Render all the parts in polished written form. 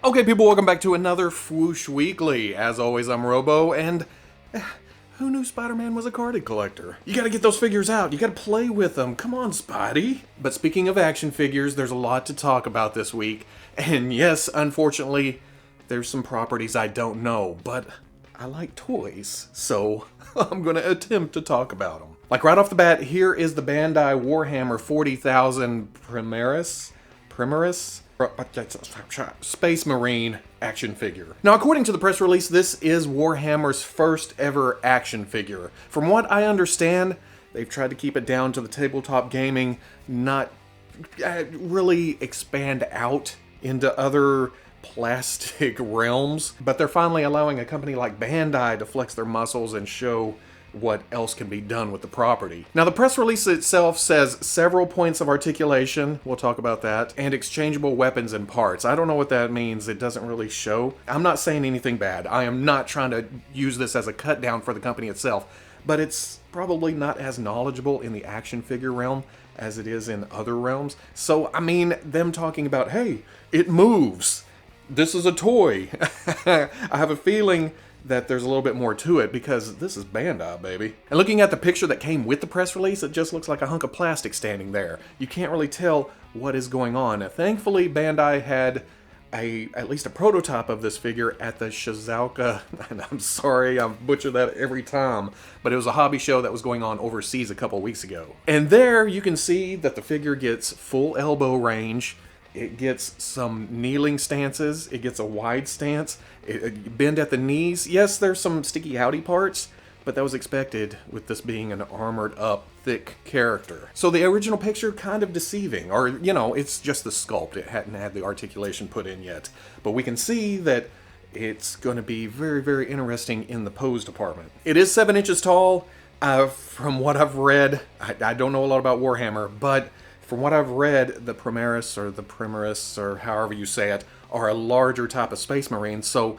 Okay, people, welcome back to another Fwoosh Weekly. As always, I'm Robo, and who knew Spider-Man was a carded collector? You gotta get those figures out. You gotta play with them. Come on, Spidey. But speaking of action figures, there's a lot to talk about this week. And yes, unfortunately, there's some properties I don't know, but I like toys, so I'm gonna attempt to talk about them. Like right off the bat, here is the Bandai Warhammer 40,000 Primeras? Space Marine action figure. Now, according to the press release, this is Warhammer's first ever action figure. From what I understand, they've tried to keep it down to the tabletop gaming, not really expand out into other plastic realms, but they're finally allowing a company like Bandai to flex their muscles and show what else can be done with the property. Now, the press release itself says several points of articulation, we'll talk about that, and exchangeable weapons and parts. I don't know what that means, it doesn't really show. I'm not saying anything bad. I am not trying to use this as a cut down for the company itself, but it's probably not as knowledgeable in the action figure realm as it is in other realms. So, I mean, them talking about, hey, it moves. This is a toy. I have a feeling that there's a little bit more to it because this is Bandai, baby. And looking at the picture that came with the press release, it just looks like a hunk of plastic standing there. You can't really tell what is going on. Now, thankfully, Bandai had at least a prototype of this figure at the Shizuoka, and I'm sorry, I butcher that every time, but it was a hobby show that was going on overseas a couple weeks ago. And there you can see that the figure gets full elbow range. It gets some kneeling stances, it gets a wide stance, it bend at the knees. Yes, there's some sticky outy parts, but that was expected with this being an armored up, thick character. So the original picture, kind of deceiving, or, you know, it's just the sculpt. It hadn't had the articulation put in yet. But we can see that it's going to be very, very interesting in the pose department. It is 7 inches tall. From what I've read, I don't know a lot about Warhammer, but from what I've read, the Primeras, or however you say it, are a larger type of Space Marine, so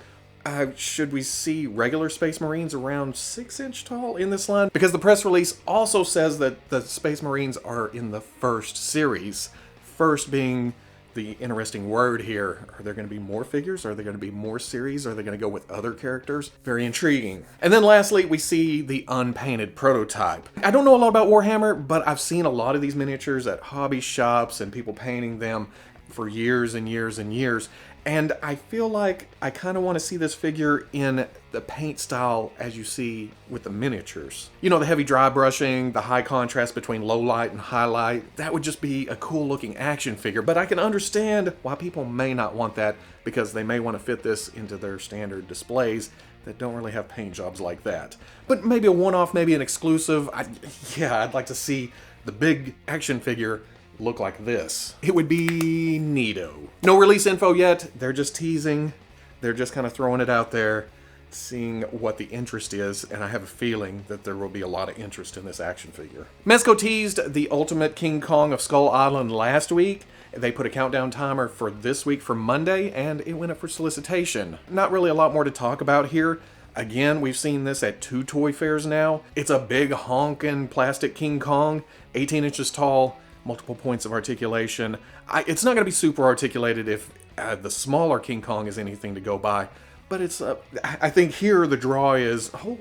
should we see regular Space Marines around 6 inch tall in this line? Because the press release also says that the Space Marines are in the first series. First being the interesting word here. Are there going to be more figures? Are there going to be more series? Are they going to go with other characters? Very intriguing. And then lastly, we see the Unpainted Prototype. I don't know a lot about Warhammer, but I've seen a lot of these miniatures at hobby shops and people painting them for years and years and years. And I feel like I kind of want to see this figure in the paint style as you see with the miniatures. You know, the heavy dry brushing, the high contrast between low light and high light. That would just be a cool looking action figure, but I can understand why people may not want that because they may want to fit this into their standard displays that don't really have paint jobs like that. But maybe a one-off, maybe an exclusive. I'd like to see the big action figure look like this. It would be neato. No release info yet. They're just teasing. They're just kind of throwing it out there, seeing what the interest is, and I have a feeling that there will be a lot of interest in this action figure. Mezco teased the Ultimate King Kong of Skull Island last week. They put a countdown timer for this week for Monday, and it went up for solicitation. Not really a lot more to talk about here. Again, we've seen this at 2 toy fairs now. It's a big honkin' plastic King Kong, 18 inches tall, multiple points of articulation. It's not going to be super articulated if the smaller King Kong is anything to go by, but it's, I think here the draw is, oh,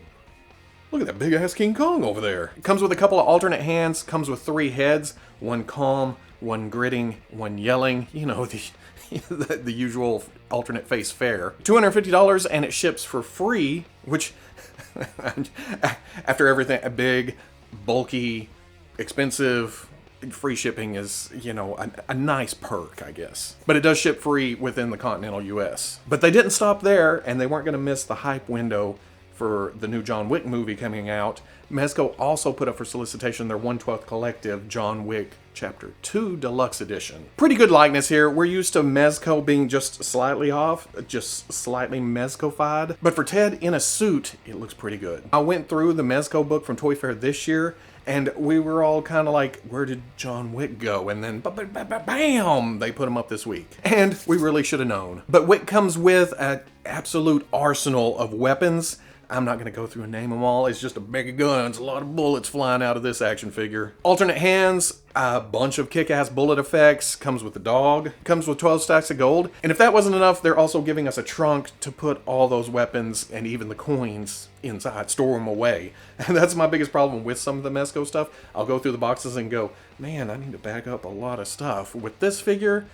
look at that big ass King Kong over there. It comes with a couple of alternate hands, comes with 3 heads, one calm, one gritting, one yelling, you know, the usual alternate face fare. $250, and it ships for free, which, after everything, a big, bulky, expensive, free shipping is, you know, a nice perk, I guess. But it does ship free within the continental US. But they didn't stop there, and they weren't going to miss the hype window for the new John Wick movie coming out. Mezco also put up for solicitation their 1/12 collective John Wick Chapter 2 Deluxe Edition. Pretty good likeness here. We're used to Mezco being just slightly off, just slightly Mezco-fied. But for Ted in a suit, it looks pretty good. I went through the Mezco book from Toy Fair this year, and we were all kind of like, where did John Wick go? And then, bam, they put him up this week. And we really should have known. But Wick comes with an absolute arsenal of weapons. I'm not going to go through and name them all. It's just a bag of guns, a lot of bullets flying out of this action figure. Alternate hands, a bunch of kick-ass bullet effects, comes with the dog, comes with 12 stacks of gold. And if that wasn't enough, they're also giving us a trunk to put all those weapons and even the coins inside, store them away. And that's my biggest problem with some of the Mezco stuff. I'll go through the boxes and go, man, I need to back up a lot of stuff. With this figure,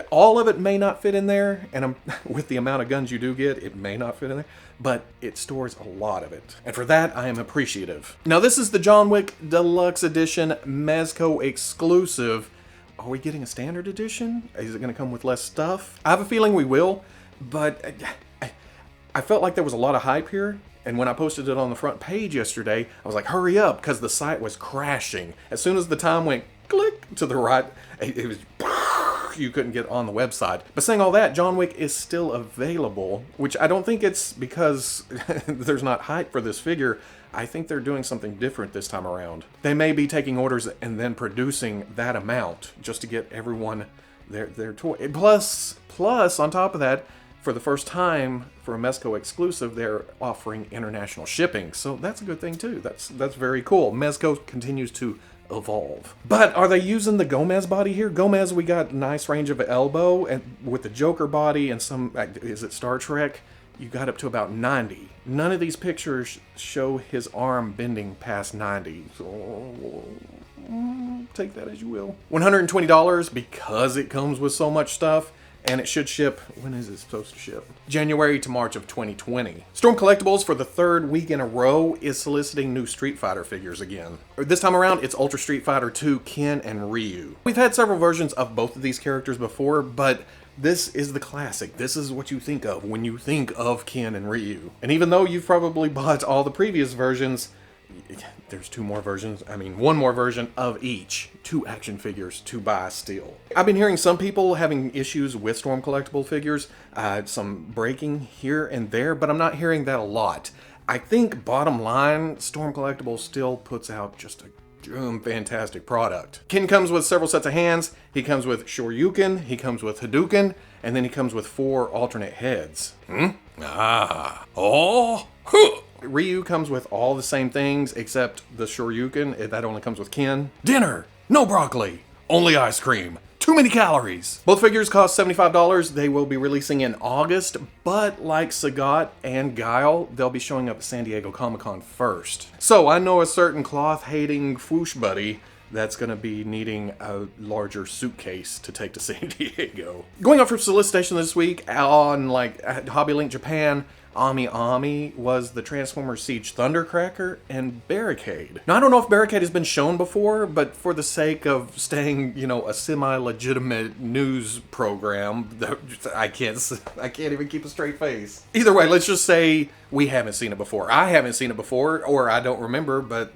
all of it may not fit in there, and with the amount of guns you do get, it may not fit in there, but it stores a lot of it. And for that, I am appreciative. Now, this is the John Wick Deluxe Edition Mezco exclusive. Are we getting a standard edition? Is it going to come with less stuff? I have a feeling we will, but I felt like there was a lot of hype here. And when I posted it on the front page yesterday, I was like, hurry up, because the site was crashing. As soon as the time went click to the right, it was... you couldn't get on the website. But saying all that, John Wick is still available, which I don't think it's because there's not hype for this figure. I think they're doing something different this time around. They may be taking orders and then producing that amount just to get everyone their toy. Plus, on top of that, for the first time for a Mezco exclusive, they're offering international shipping. So that's a good thing too. That's very cool. Mezco continues to evolve. But are they using the Gomez body here? Gomez, we got nice range of elbow, and with the Joker body and some, is it Star Trek? You got up to about 90. None of these pictures show his arm bending past 90. So take that as you will. $120 because it comes with so much stuff. And it should ship, when is it supposed to ship? January to March of 2020. Storm Collectibles, for the third week in a row, is soliciting new Street Fighter figures again. This time around, it's Ultra Street Fighter 2, Ken and Ryu. We've had several versions of both of these characters before, but this is the classic. This is what you think of when you think of Ken and Ryu. And even though you've probably bought all the previous versions, there's two more versions, one more version of each. 2 action figures to buy still. I've been hearing some people having issues with Storm Collectible figures, some breaking here and there, but I'm not hearing that a lot. I think bottom line, Storm Collectible still puts out just a fantastic product. Ken comes with several sets of hands, he comes with Shoryuken, he comes with Hadouken, and then he comes with 4 alternate heads. Ryu comes with all the same things except the Shoryuken. That only comes with Ken. Dinner! No broccoli! Only ice cream! Too many calories! Both figures cost $75. They will be releasing in August, but like Sagat and Guile, they'll be showing up at San Diego Comic-Con first. So I know a certain cloth-hating Fwoosh buddy that's going to be needing a larger suitcase to take to San Diego. Going up for solicitation this week on Hobby Link Japan, Ami was the Transformers Siege Thundercracker and Barricade. Now, I don't know if Barricade has been shown before, but for the sake of staying, a semi-legitimate news program, I can't even keep a straight face. Either way, let's just say we haven't seen it before. I haven't seen it before, or I don't remember, but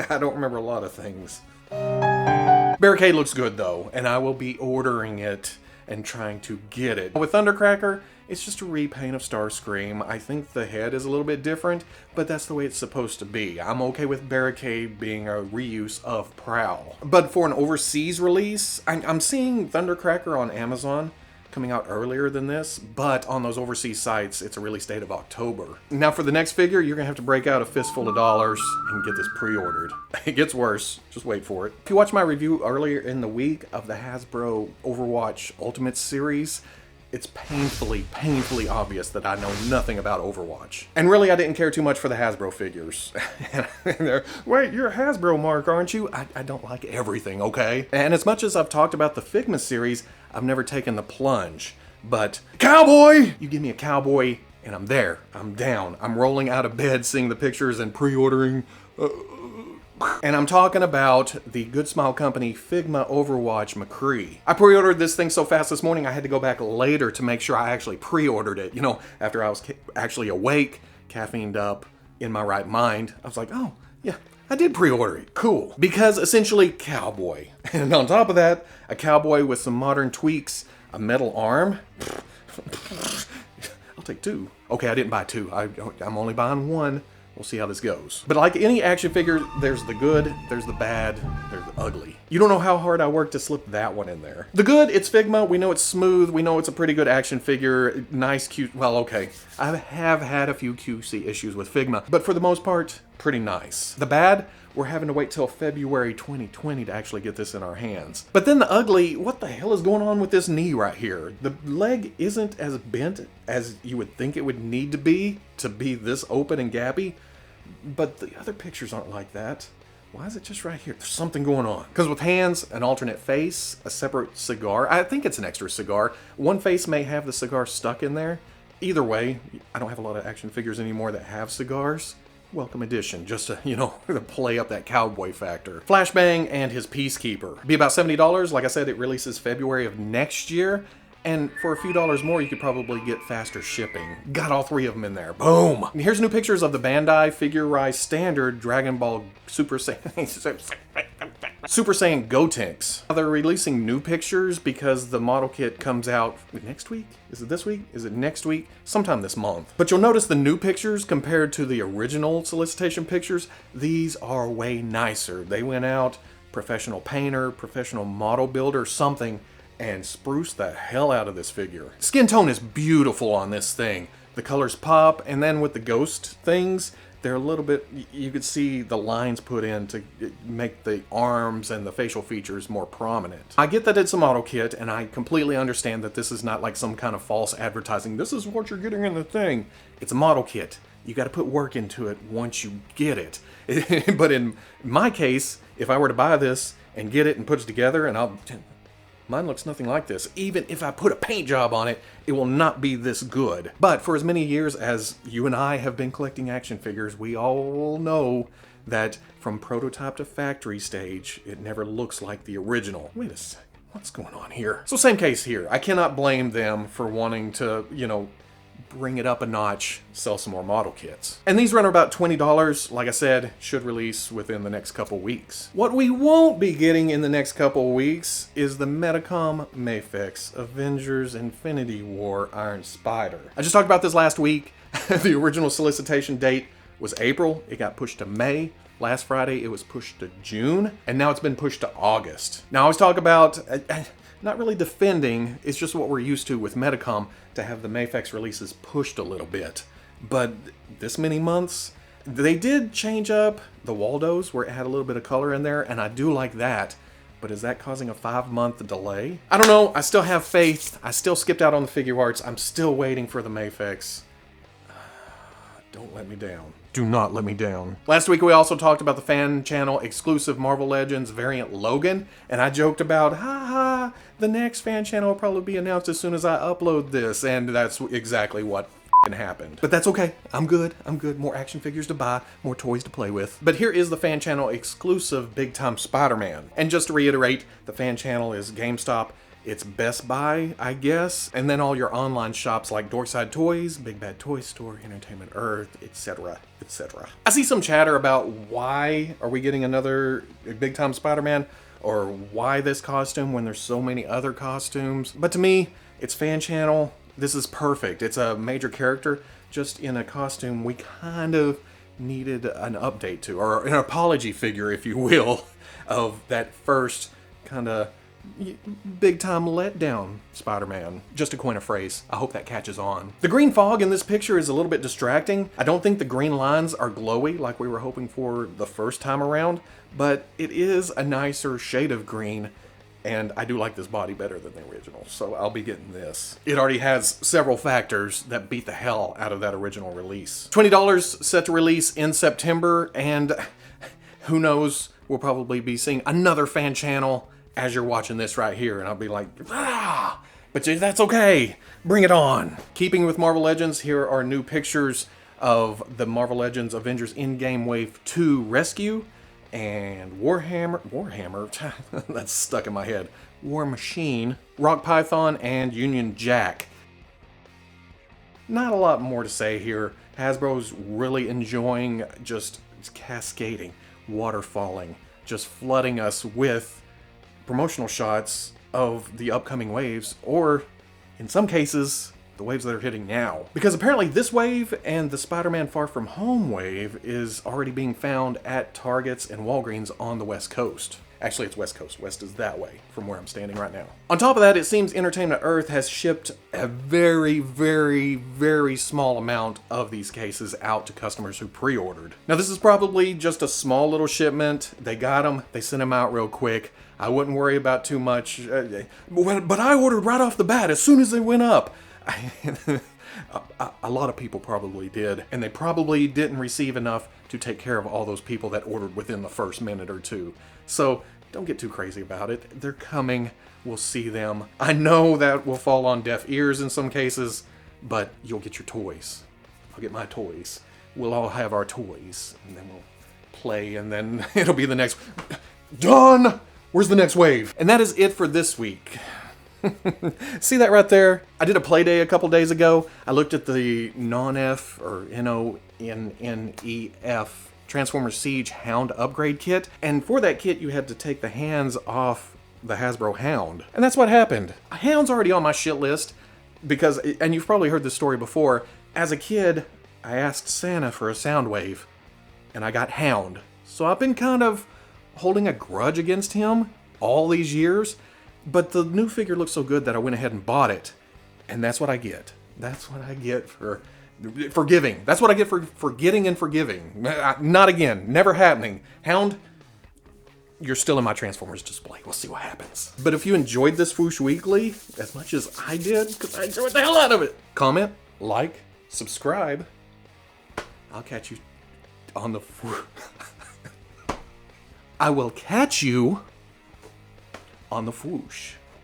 I don't remember a lot of things. Barricade looks good though, and I will be ordering it and trying to get it. With Thundercracker, it's just a repaint of Starscream. I think the head is a little bit different, but that's the way it's supposed to be. I'm okay with Barricade being a reuse of Prowl. But for an overseas release, I'm seeing Thundercracker on Amazon coming out earlier than this, but on those overseas sites, it's a release date of October. Now for the next figure, you're gonna have to break out a fistful of dollars and get this pre-ordered. It gets worse, just wait for it. If you watched my review earlier in the week of the Hasbro Overwatch Ultimate series, it's painfully obvious that I know nothing about Overwatch. And really, I didn't care too much for the Hasbro figures. Wait, you're a Hasbro mark, aren't you? I don't like everything, okay? And as much as I've talked about the Figma series, I've never taken the plunge. But, cowboy! You give me a cowboy, and I'm there. I'm down. I'm rolling out of bed, seeing the pictures and pre-ordering. And I'm talking about the Good Smile Company Figma Overwatch McCree. I pre-ordered this thing so fast this morning I had to go back later to make sure I actually pre-ordered it. After I was actually awake, caffeined up, in my right mind, I was like, oh, yeah, I did pre-order it. Cool. Because essentially, cowboy. And on top of that, a cowboy with some modern tweaks, a metal arm. I'll take 2. Okay, I didn't buy 2. I'm only buying 1. We'll see how this goes. But like any action figure, there's the good, there's the bad, there's the ugly. You don't know how hard I worked to slip that one in there. The good, it's Figma. We know it's smooth. We know it's a pretty good action figure. Nice, cute. Well, okay. I have had a few QC issues with Figma, but for the most part, pretty nice. The bad, we're having to wait till February 2020 to actually get this in our hands. But then the ugly, what the hell is going on with this knee right here? The leg isn't as bent as you would think it would need to be this open and gappy, but the other pictures aren't like that. Why is it just right here? There's something going on. Because with hands, an alternate face, a separate cigar, I think it's an extra cigar. One face may have the cigar stuck in there. Either way, I don't have a lot of action figures anymore that have cigars. Welcome addition, just to, to play up that cowboy factor. Flashbang and his Peacekeeper. Be about $70. Like I said, it releases February of next year. And for a few dollars more, you could probably get faster shipping. Got all three of them in there. Boom! And here's new pictures of the Bandai Figure-Rise Standard Dragon Ball Super Saiyan Gotenks. They're releasing new pictures because the model kit comes out next week? Is it this week? Is it next week? Sometime this month. But you'll notice the new pictures compared to the original solicitation pictures, these are way nicer. They went out, professional painter, professional model builder, something, and spruce the hell out of this figure. Skin tone is beautiful on this thing. The colors pop, and then with the ghost things, they're a little bit, you could see the lines put in to make the arms and the facial features more prominent. I get that it's a model kit, and I completely understand that this is not like some kind of false advertising. This is what you're getting in the thing. It's a model kit. You got to put work into it once you get it. But in my case, if I were to buy this and get it and put it together, and mine looks nothing like this. Even if I put a paint job on it, it will not be this good. But for as many years as you and I have been collecting action figures, we all know that from prototype to factory stage, it never looks like the original. Wait a second, what's going on here? So same case here. I cannot blame them for wanting to, bring it up a notch, sell some more model kits. And these run about $20, like I said, should release within the next couple weeks. What we won't be getting in the next couple weeks is the Metacom MAFEX Avengers Infinity War Iron Spider. I just talked about this last week. The original solicitation date was April. It got pushed to May. Last Friday, it was pushed to June, and now it's been pushed to August. Now, I always talk about, not really defending, it's just what we're used to with Metacom, to have the MAFEX releases pushed a little bit. But this many months, they did change up the Waldos, where it had a little bit of color in there, and I do like that. But is that causing a 5-month delay? I don't know, I still have faith. I still skipped out on the figure arts. I'm still waiting for the MAFEX. Don't let me down. Do not let me down. Last week we also talked about the fan channel exclusive Marvel Legends variant Logan, and I joked about, haha, the next fan channel will probably be announced as soon as I upload this, and that's exactly what happened. But that's okay. I'm good. More action figures to buy, more toys to play with. But here is the fan channel exclusive Big Time Spider-Man. And just to reiterate, the fan channel is GameStop. It's Best Buy, I guess, and then all your online shops like Dorkside Toys, Big Bad Toy Store, Entertainment Earth, etc., etc. I see some chatter about why are we getting another Big Time Spider-Man, or why this costume when there's so many other costumes. But to me, it's fan channel. This is perfect. It's a major character just in a costume we kind of needed an update to, or an apology figure, if you will, of that first kind of big time letdown Spider-Man. Just to coin a phrase. I hope that catches on. The green fog in this picture is a little bit distracting. I don't think the green lines are glowy like we were hoping for the first time around, but it is a nicer shade of green, and I do like this body better than the original, so I'll be getting this. It already has several factors that beat the hell out of that original release. $20 set to release in September, and who knows, we'll probably be seeing another fan channel as you're watching this right here, and I'll be like, ah, but that's okay, bring it on. Keeping with Marvel Legends, here are new pictures of the Marvel Legends Avengers In-Game Wave 2 Rescue, and Warhammer, that's stuck in my head, War Machine, Rock Python, and Union Jack. Not a lot more to say here. Hasbro's really enjoying just cascading, waterfalling, just flooding us with promotional shots of the upcoming waves, or in some cases, the waves that are hitting now. Because apparently this wave and the Spider-Man Far From Home wave is already being found at Targets and Walgreens on the West Coast. Actually, it's West Coast. West is that way from where I'm standing right now. On top of that, it seems Entertainment Earth has shipped a very, very, very small amount of these cases out to customers who pre-ordered. Now, this is probably just a small little shipment. They got them. They sent them out real quick. I wouldn't worry about too much. But I ordered right off the bat as soon as they went up. A lot of people probably did, and they probably didn't receive enough to take care of all those people that ordered within the first minute or two. So don't get too crazy about it. They're coming. We'll see them. I know that will fall on deaf ears in some cases, but you'll get your toys. I'll get my toys. We'll all have our toys, and then we'll play, and then it'll be the next... Done! Where's the next wave? And that is it for this week. See that right there? I did a play day a couple days ago. I looked at the non-F or NONNEF Transformers Siege Hound upgrade kit, and for that kit you had to take the hands off the Hasbro Hound. And that's what happened. Hound's already on my shit list because, and you've probably heard this story before, as a kid I asked Santa for a Soundwave and I got Hound. So I've been kind of holding a grudge against him all these years. But the new figure looks so good that I went ahead and bought it. And that's what I get. That's what I get for forgiving. That's what I get for forgetting and forgiving. Not again. Never happening. Hound, you're still in my Transformers display. We'll see what happens. But if you enjoyed this Fwoosh Weekly as much as I did, because I enjoyed the hell out of it, comment, like, subscribe. I'll catch you on the... I will catch you on the Fwoosh.